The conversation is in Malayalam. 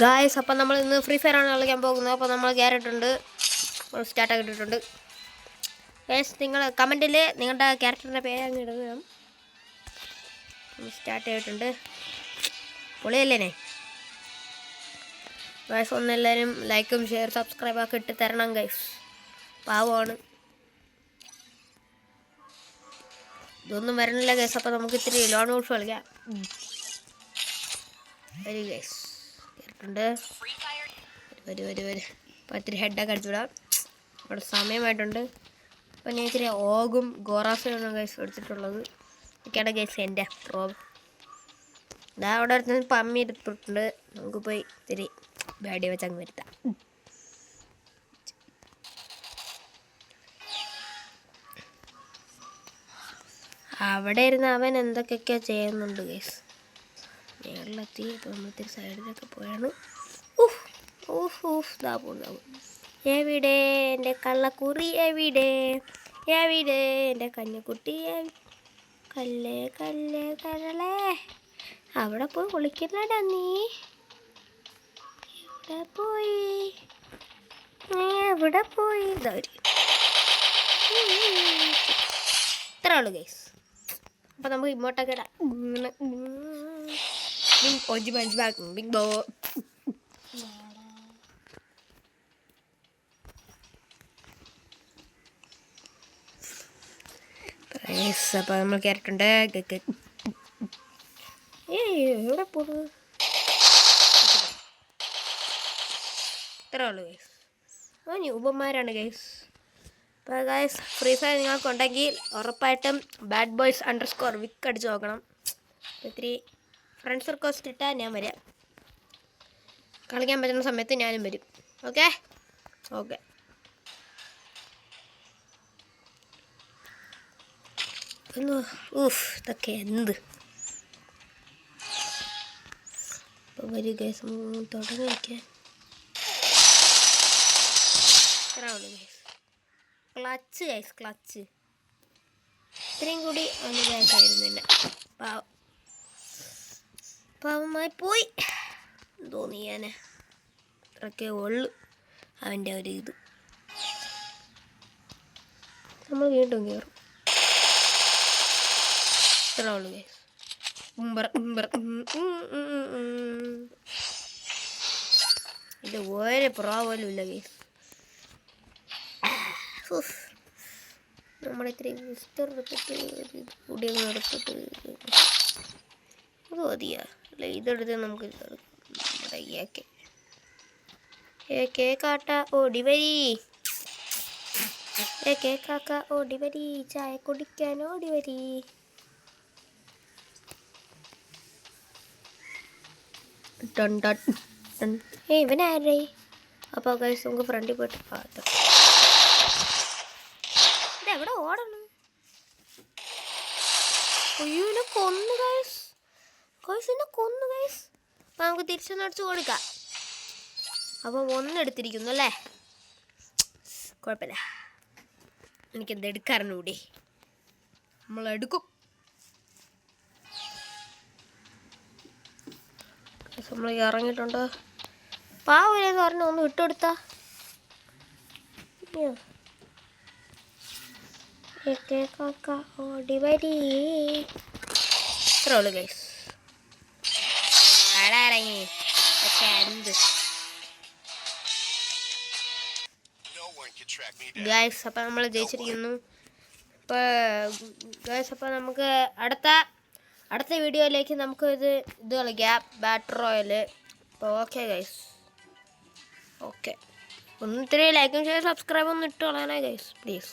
ഗായ്സ്, അപ്പം നമ്മൾ ഇന്ന് ഫ്രീ ഫയർ ആണ് കളിക്കാൻ പോകുന്നത്. അപ്പോൾ നമ്മൾ കയറിയിട്ടുണ്ട്, സ്റ്റാർട്ടാക്കി ഇട്ടിട്ടുണ്ട്. ഗായ്സ്, നിങ്ങൾ കമൻറ്റിൽ നിങ്ങളുടെ ക്യാരക്ടറിൻ്റെ പേര് അങ്ങ് ഇടുക. സ്റ്റാർട്ട് ചെയ്തിട്ടുണ്ട്. പൊളിയല്ലേ ഗായ്സ്? ഒന്നെല്ലാവരും ലൈക്കും ഷെയർ സബ്സ്ക്രൈബൊക്കെ ഇട്ട് തരണം ഗായ്സ്. പാവമാണ്, ഇതൊന്നും വരണില്ല ഗൈസ്. അപ്പോൾ നമുക്ക് ഇത്തിരി ലോൺ ബോൾസ് കളിക്കാം. വരി ഗൈസ്, കേട്ടിട്ടുണ്ട്. വരും. അപ്പോൾ ഇത്തിരി ഹെഡൊക്കെ അടിച്ചുവിടാം. ഇവിടെ സമയമായിട്ടുണ്ട്. അപ്പോൾ ഞാൻ ഇത്തിരി ഓഗും ഗോറാസുമാണ് ഗൈസ് എടുത്തിട്ടുള്ളത്. ഒക്കെയാണ് ഗൈസ് എൻ്റെ പ്രോബ്. ഇതാ അവിടെ അടുത്ത് പമ്മി എടുത്തിട്ടുണ്ട്. നമുക്ക് പോയി ഇത്തിരി ബാഡി വെച്ച് അങ്ങ് വരുത്താം. അവിടെ ഇരുന്ന് അവൻ എന്തൊക്കെയൊക്കെയോ ചെയ്യുന്നുണ്ട് ഗൈസ്. മേളിലെത്തി. ഇപ്പോൾ നമ്മളിത്തിരി സൈഡിലൊക്കെ പോയാണ്. ദാ പോകും. എവിടെ എൻ്റെ കള്ളക്കുറി? എവിടെ എൻ്റെ കഞ്ഞക്കുട്ടി? കരളേ, അവിടെ പോയി വിളിക്കുന്നടാ നീ. എവിടെ പോയി? ഇത്രേ ഉള്ളൂ ഗൈസ്. അപ്പോൾ നമുക്ക് ഇങ്ങോട്ടൊക്കെ ഇടാം. ബിഗ് ബോ. അപ്പോൾ നമ്മൾ കയറിയിട്ടുണ്ട്. എവിടെ പോകുന്നു? ഇത്രേ ഉള്ളൂ ഗൈസ്. ന്യൂബന്മാരാണ് ഗൈസ്. അപ്പോൾ ഗൈസ്, ഫ്രീ ഫയർ നിങ്ങൾക്കുണ്ടെങ്കിൽ ഉറപ്പായിട്ടും BadBoys_Vic അടിച്ച് നോക്കണം. ഇത്തിരി ഫ്രണ്ട്സ് റിക്വസ്റ്റ് ഇട്ടാൽ ഞാൻ വരാം. കളിക്കാൻ പറ്റുന്ന സമയത്ത് ഞാനും വരും. ഓക്കെ. ഇതൊക്കെ എന്ത്? അപ്പോൾ വരും ഗൈസ്, തുടങ്ങി വയ്ക്കാൻ. ഇത്രേ ഉള്ളൂ ഗൈസ്. ക്ലച്ച് ഇത്രയും കൂടി ഒന്ന് ബാക്കായിരുന്നില്ല. പാവമായി പോയി തോന്നിയാനെ. അത്രയൊക്കെ ഉള്ളു അവൻ്റെ ഒരു ഇത്. നമ്മൾ വീണ്ടും കയറും. ഇത്രേ ഉള്ളു ഗൈസ്. ഇത് ഒരു പോലും ഇല്ല ഗൈസ്. നമ്മളിത്തിരി വിസ്റ്റർ എടുത്തിട്ട് കൂടി അങ്ങ് എടുത്തിട്ട് അത് മതിയാ. അല്ല, ഇതെടുത്ത് നമുക്ക് നമ്മുടെ ഏക്കെ കാട്ട ഓടി വരി. ഏക്കെ കാക്ക ഓടി വരി, ചായ കുടിക്കാൻ ഓടി വരി. ഇവനാരേ? അപ്പോൾ ഗൈസ്, നമുക്ക് ഫ്രണ്ടിൽ പോയിട്ട് എവിടെ ഓടണം? എന്നെ കൊന്നു ഗൈസ്. എന്നെ കൊന്നു ഗൈസ്. അപ്പം നമുക്ക് തിരിച്ചൊന്ന് അടിച്ച് കൊടുക്കാം. അപ്പോൾ ഒന്നെടുത്തിരിക്കുന്നു അല്ലേ? കുഴപ്പമില്ല, എനിക്കെന്ത് എടുക്കാറുണ്ട്. നമ്മളെടുക്കും. നമ്മൾ ഇറങ്ങിയിട്ടുണ്ട്. പാവലെന്ന് പറഞ്ഞ ഒന്ന് വിട്ടുകൊടുത്താ. ഓടി വരി. ഇത്രേ ഉള്ളൂ ഗൈസ്. ഇറങ്ങി എന്ത് ഗൈസ്. അപ്പം നമ്മൾ ജയിച്ചിരിക്കുന്നു. ഇപ്പോൾ ഗൈസ്, അപ്പോൾ നമുക്ക് അടുത്ത വീഡിയോയിലേക്ക് നമുക്ക് ഇത് കളിക്കാം, ബാറ്റർ റോയൽ. അപ്പോൾ ഓക്കെ ഗൈസ്. ഓക്കെ, ഒന്നിത്തിരി ലൈക്കും ഷെയർ സബ്സ്ക്രൈബ് ഒന്നും ഇട്ട് കളയാനേ ഗൈസ്, പ്ലീസ്.